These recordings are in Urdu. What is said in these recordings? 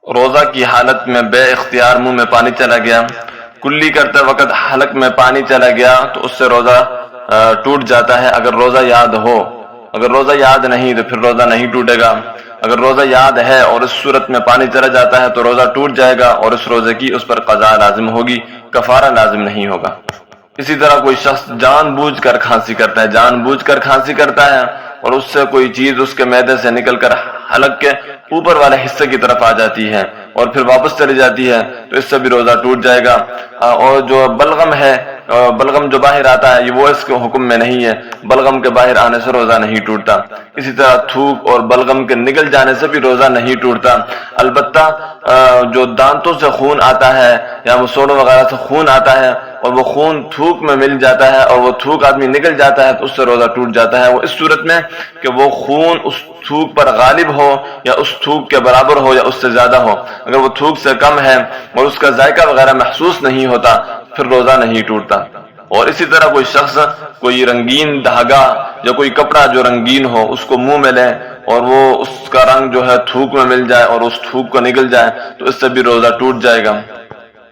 روزہ کی حالت میں بے اختیار منہ میں پانی چلا گیا، کلی کرتے وقت حلق میں پانی چلا گیا تو اس سے روزہ ٹوٹ جاتا ہے اگر روزہ یاد ہو۔ اگر روزہ یاد نہیں تو پھر روزہ نہیں ٹوٹے گا۔ اگر روزہ یاد ہے اور اس صورت میں پانی چلا جاتا ہے تو روزہ ٹوٹ جائے گا اور اس روزے کی اس پر قضا لازم ہوگی، کفارہ لازم نہیں ہوگا۔ اسی طرح کوئی شخص جان بوجھ کر کھانسی کرتا ہے، جان بوجھ کر کھانسی کرتا ہے اور اس سے کوئی چیز اس کے معدے سے نکل کر حلق کے اوپر والے حصے کی طرف آ جاتی ہے اور پھر واپس چلی جاتی ہے تو اس سے بھی روزہ ٹوٹ جائے گا۔ اور جو بلغم ہے، بلغم جو باہر آتا ہے وہ اس کے حکم میں نہیں ہے، بلغم کے باہر آنے سے روزہ نہیں ٹوٹتا۔ اسی طرح تھوک اور بلغم کے نکل جانے سے بھی روزہ نہیں ٹوٹتا، البتہ جو دانتوں سے خون آتا ہے یا مسوڑوں وغیرہ سے خون آتا ہے اور وہ خون تھوک میں مل جاتا ہے اور وہ تھوک آدمی نکل جاتا ہے تو اس سے روزہ ٹوٹ جاتا ہے۔ وہ اس صورت میں کہ وہ خون اس تھوک پر غالب ہو یا اس تھوک کے برابر ہو یا اس سے زیادہ ہو۔ اگر وہ تھوک سے کم ہے اور اس کا ذائقہ وغیرہ محسوس نہیں ہوتا پھر روزہ نہیں ٹوٹتا۔ اور اسی طرح کوئی شخص کوئی رنگین دھاگا یا کوئی کپڑا جو رنگین ہو اس کو منہ میں لے اور وہ اس کا رنگ جو ہے تھوک میں مل جائے اور اس تھوک کو نکل جائے تو اس سے بھی روزہ ٹوٹ جائے گا۔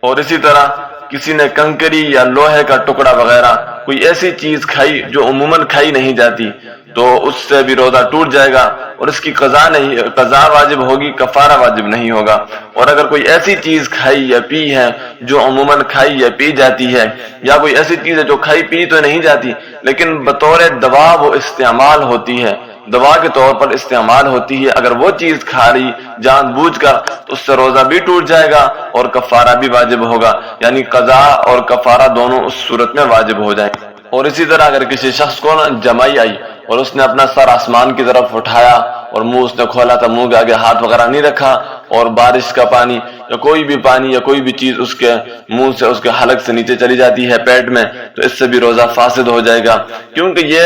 اور اسی طرح کسی نے کنکری یا لوہے کا ٹکڑا وغیرہ کوئی ایسی چیز کھائی جو عموماً کھائی نہیں جاتی تو اس سے بھی روزہ ٹوٹ جائے گا اور اس کی قضا واجب ہوگی، کفارہ واجب نہیں ہوگا۔ اور اگر کوئی ایسی چیز کھائی یا پی ہے جو عموماً کھائی یا پی جاتی ہے یا کوئی ایسی چیز ہے جو کھائی پی تو نہیں جاتی لیکن بطور دوا وہ استعمال ہوتی ہے، دوا کے طور پر استعمال ہوتی ہے، اگر وہ چیز کھا لی جان بوجھ کر تو اس سے روزہ بھی ٹوٹ جائے گا اور کفارہ بھی واجب ہوگا، یعنی قضا اور کفارہ دونوں اس صورت میں واجب ہو جائیں۔ اور اسی طرح اگر کسی شخص کو جمائی آئی اور اس نے اپنا سر آسمان کی طرف اٹھایا اور منہ اس نے کھولا تھا، منہ کے آگے ہاتھ وغیرہ نہیں رکھا اور بارش کا پانی یا کوئی بھی پانی یا کوئی بھی چیز اس کے منہ سے اس کے حلق سے نیچے چلی جاتی ہے پیٹ میں تو اس سے بھی روزہ فاسد ہو جائے گا، کیونکہ یہ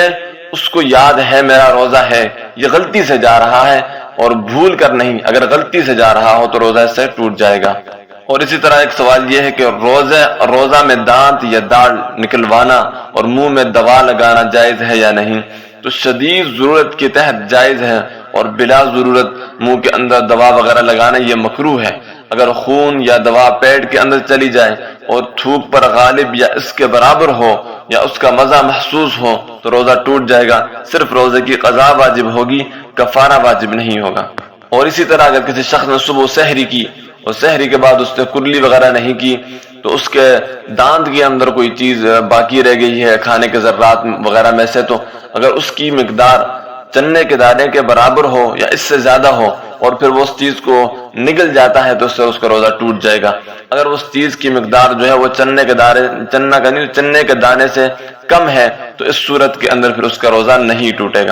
اس کو یاد ہے میرا روزہ ہے، یہ غلطی سے جا رہا ہے اور بھول کر نہیں، اگر غلطی سے جا رہا ہو تو روزہ اس سے ٹوٹ جائے گا۔ اور اسی طرح ایک سوال یہ ہے کہ روزہ میں دانت یا داڑھ نکلوانا اور منہ میں دوا لگانا جائز ہے یا نہیں؟ تو شدید ضرورت کے تحت جائز ہے اور بلا ضرورت منہ کے اندر دوا وغیرہ لگانا یہ مکروہ ہے۔ اگر خون یا دوا پیٹ کے اندر چلی جائے اور تھوک پر غالب یا اس کے برابر ہو یا اس کا مزہ محسوس ہو تو روزہ ٹوٹ جائے گا، صرف روزے کی قضا واجب ہوگی، کفارہ واجب نہیں ہوگا۔ اور اسی طرح اگر کسی شخص نے صبح سحری کی اور سحری کے بعد اس نے کلی وغیرہ نہیں کی تو اس کے دانت کے اندر کوئی چیز باقی رہ گئی ہے کھانے کے ذرات وغیرہ میں سے، تو اگر اس کی مقدار چنے کے دانے کے برابر ہو یا اس سے زیادہ ہو اور پھر وہ اس چیز کو نگل جاتا ہے تو اس سے اس کا روزہ ٹوٹ جائے گا۔ اگر اس چیز کی مقدار جو ہے وہ چنے کے دانے سے کم ہے تو اس صورت کے اندر پھر اس کا روزہ نہیں ٹوٹے گا۔